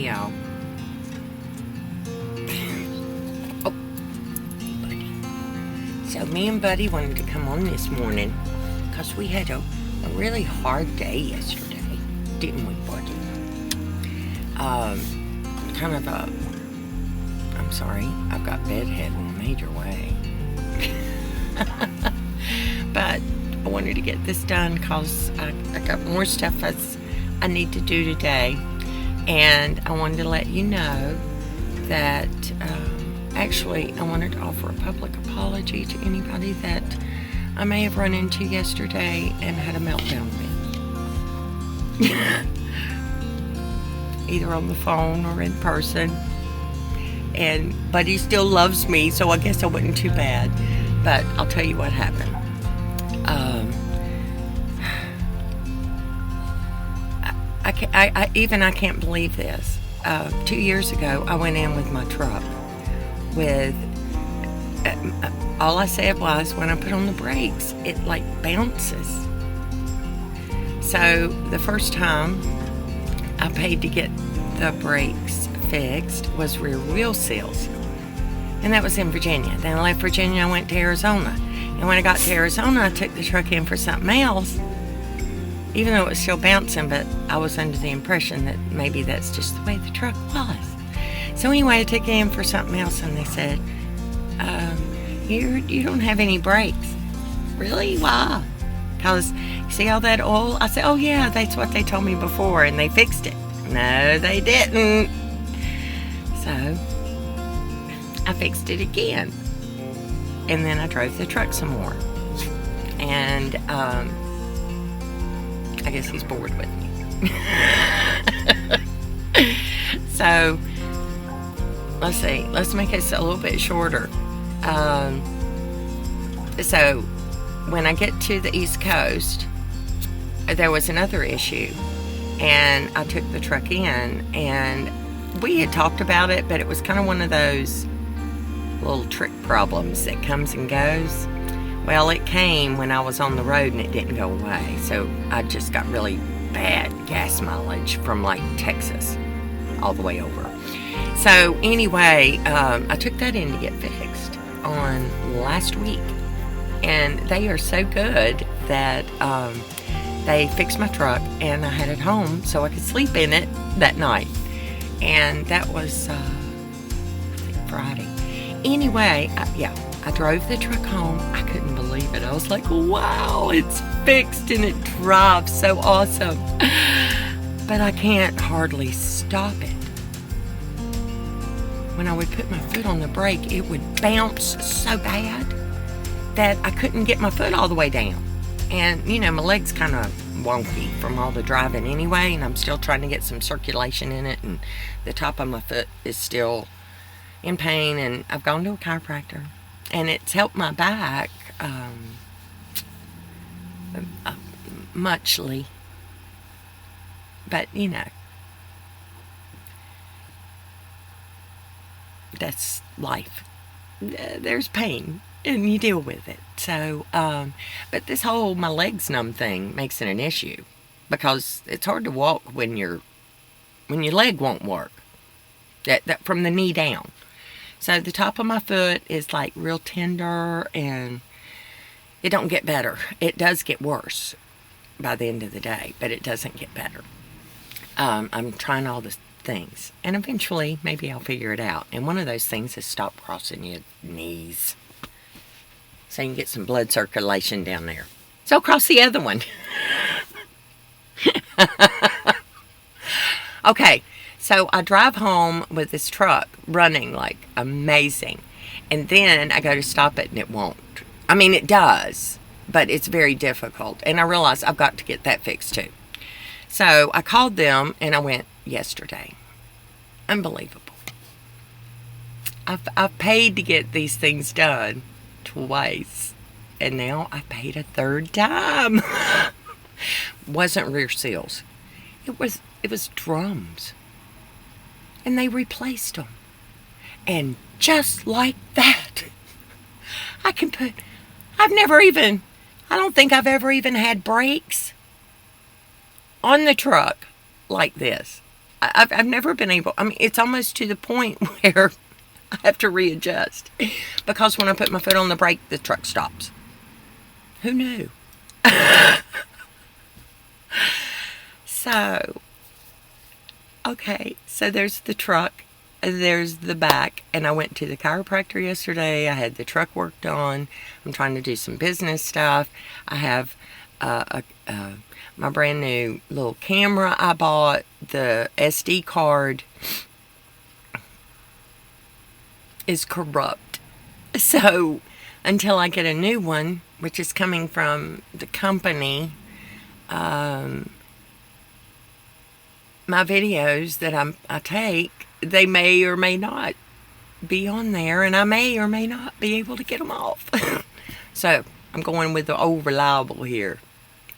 Hey y'all. Oh, Buddy. So me and Buddy wanted to come on this morning because we had a really hard day yesterday, didn't we, Buddy? Kind of a, I'm sorry, I've got bedhead in a major way. But I wanted to get this done because I got more stuff I need to do today. And I wanted to let you know that actually I wanted to offer a public apology to anybody that I may have run into yesterday and had a meltdown with. Either on the phone or in person. But he still loves me, so I guess I wasn't too bad. But I'll tell you what happened. I can't believe this. 2 years ago, I went in with my truck with, all I said was, when I put on the brakes, it like bounces. So the first time I paid to get the brakes fixed was rear wheel seals. And that was in Virginia. Then I left Virginia, I went to Arizona. And when I got to Arizona, I took the truck in for something else. Even though it was still bouncing, but I was under the impression that maybe that's just the way the truck was. So anyway, I took it in for something else, and they said, you don't have any brakes. Really? Why? Because, you see all that oil? I said, oh yeah, that's what they told me before, and they fixed it. No, they didn't. So, I fixed it again. And then I drove the truck some more. And, I guess he's bored with me. So, let's see. Let's make this a little bit shorter. So, when I get to the East Coast, there was another issue. And I took the truck in. And we had talked about it, but it was kind of one of those little trick problems that comes and goes. Well, it came when I was on the road and it didn't go away. So I just got really bad gas mileage from like Texas all the way over. So anyway, I took that in to get fixed on last week. And they are so good that they fixed my truck and I had it home so I could sleep in it that night. And that was I think Friday. Anyway, I drove the truck home. I couldn't believe it. I was like, wow, it's fixed and it drives so awesome. But I can't hardly stop it. When I would put my foot on the brake, it would bounce so bad that I couldn't get my foot all the way down. And, you know, my leg's kind of wonky from all the driving anyway, and I'm still trying to get some circulation in it, and the top of my foot is still in pain, and I've gone to a chiropractor. And it's helped my back muchly. But, you know, that's life. There's pain, and you deal with it. So, but this whole my legs numb thing makes it an issue. Because it's hard to walk when your leg won't work. That from the knee down. So the top of my foot is like real tender and it don't get better. It does get worse by the end of the day, but it doesn't get better. I'm trying all the things and eventually maybe I'll figure it out. And one of those things is stop crossing your knees so you can get some blood circulation down there. So cross the other one. Okay. So I drive home with this truck running like amazing. And then I go to stop it and it won't. I mean, it does, but it's very difficult. And I realized I've got to get that fixed too. So I called them and I went yesterday. Unbelievable. I've paid to get these things done twice. And now I paid a third time. Wasn't rear seals. It was drums. And they replaced them. And just like that, I don't think I've ever even had brakes on the truck like this. I've never been able, I mean, it's almost to the point where I have to readjust. Because when I put my foot on the brake, the truck stops. Who knew? So, okay, so there's the truck, there's the back, and I went to the chiropractor yesterday. I had the truck worked on. I'm trying to do some business stuff. I have my brand new little camera I bought. The SD card is corrupt. So, until I get a new one, which is coming from the company, my videos that I take, they may or may not be on there, and I may or may not be able to get them off. So I'm going with the old reliable here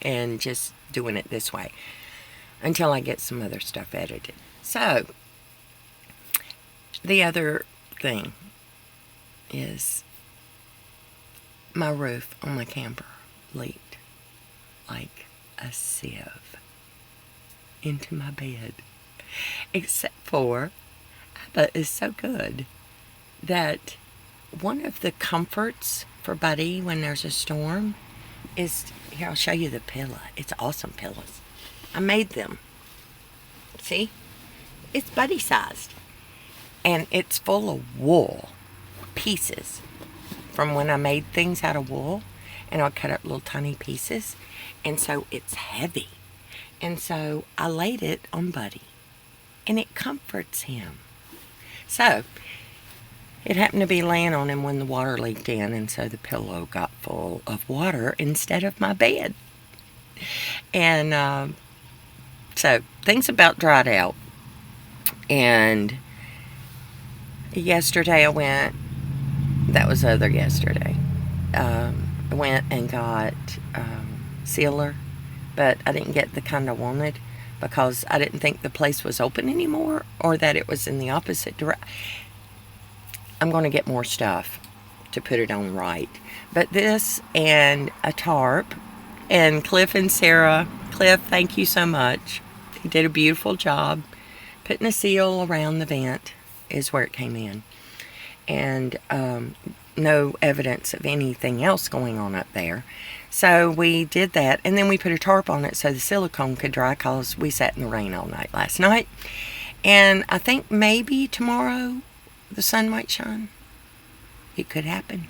and just doing it this way until I get some other stuff edited. So the other thing is my roof on my camper leaked like a sieve into my bed. Except for, Abba is so good that one of the comforts for Buddy when there's a storm is, here, I'll show you the pillow. It's awesome pillows. I made them. See? It's Buddy sized. And it's full of wool pieces from when I made things out of wool, and I'll cut up little tiny pieces, and so it's heavy. And so I laid it on Buddy, and it comforts him. So it happened to be laying on him when the water leaked in, and so the pillow got full of water instead of my bed. And so things about dried out. And yesterday I went, that was other yesterday, I went and got sealer, but I didn't get the kind I wanted because I didn't think the place was open anymore, or that it was in the opposite direction. I'm going to get more stuff to put it on right. But this and a tarp, and Cliff and Sarah, Cliff, thank you so much. He did a beautiful job. Putting a seal around the vent is where it came in. And no evidence of anything else going on up there. So we did that, and then we put a tarp on it so the silicone could dry, because we sat in the rain all night last night. And I think maybe tomorrow the sun might shine. It could happen.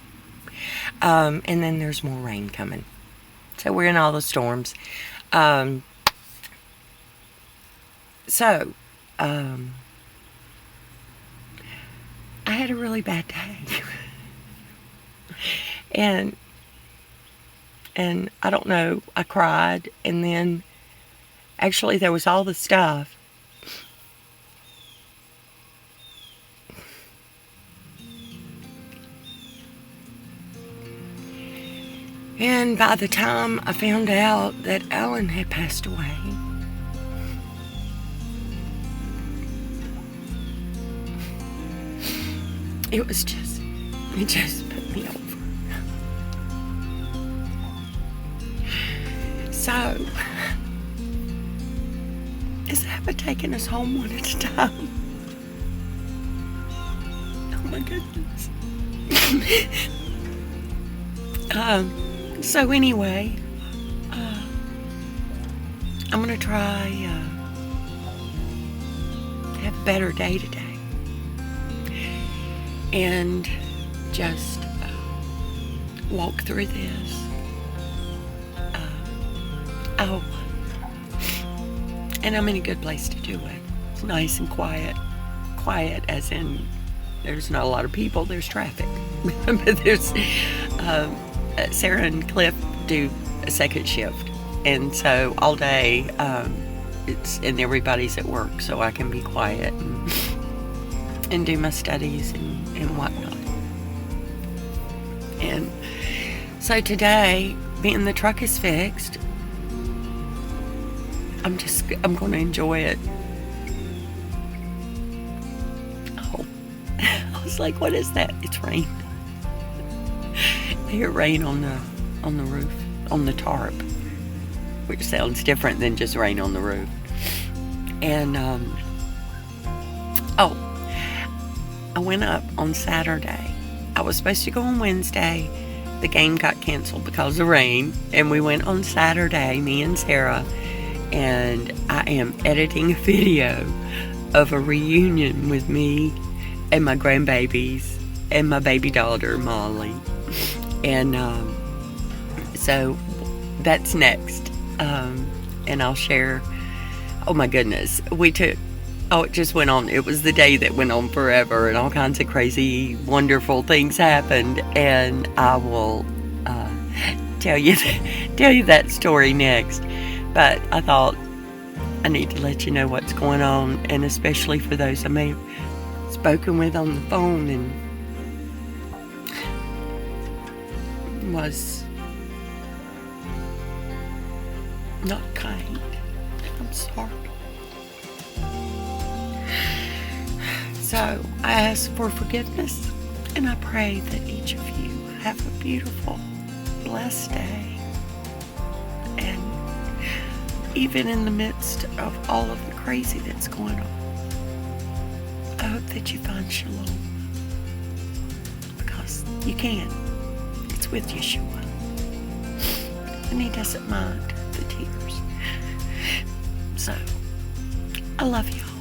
And then there's more rain coming. So we're in all the storms. I had a really bad day. And I don't know, I cried, and then actually there was all the stuff. And by the time I found out that Ellen had passed away, it just put me over. So, is Abba taking us home one at a time? Oh my goodness. So anyway, I'm going to try to have a better day today. And just walk through this. And I'm in a good place to do it. It's nice and quiet. Quiet as in there's not a lot of people, there's traffic. But there's Sarah and Cliff do a second shift, and so all day and everybody's at work, so I can be quiet and do my studies and whatnot. And so today, being the truck is fixed, I'm going to enjoy it. Oh, I was like, what is that? It's rain. I hear rain on the roof, on the tarp, which sounds different than just rain on the roof. And Oh, I went up on Saturday. I was supposed to go on Wednesday. The game got canceled because of rain, and we went on Saturday, me and Sarah, and I am editing a video of a reunion with me and my grandbabies and my baby daughter, Molly. And so that's next. And I'll share. Oh my goodness. It just went on. It was the day that went on forever, and all kinds of crazy, wonderful things happened. And I will tell you that story next. But I thought I need to let you know what's going on, and especially for those I may have spoken with on the phone and was not kind. I'm sorry. So I ask for forgiveness, and I pray that each of you have a beautiful, blessed day. And even in the midst of all of the crazy that's going on, I hope that you find shalom, because you can. It's with Yeshua, and he doesn't mind the tears. So I love you all.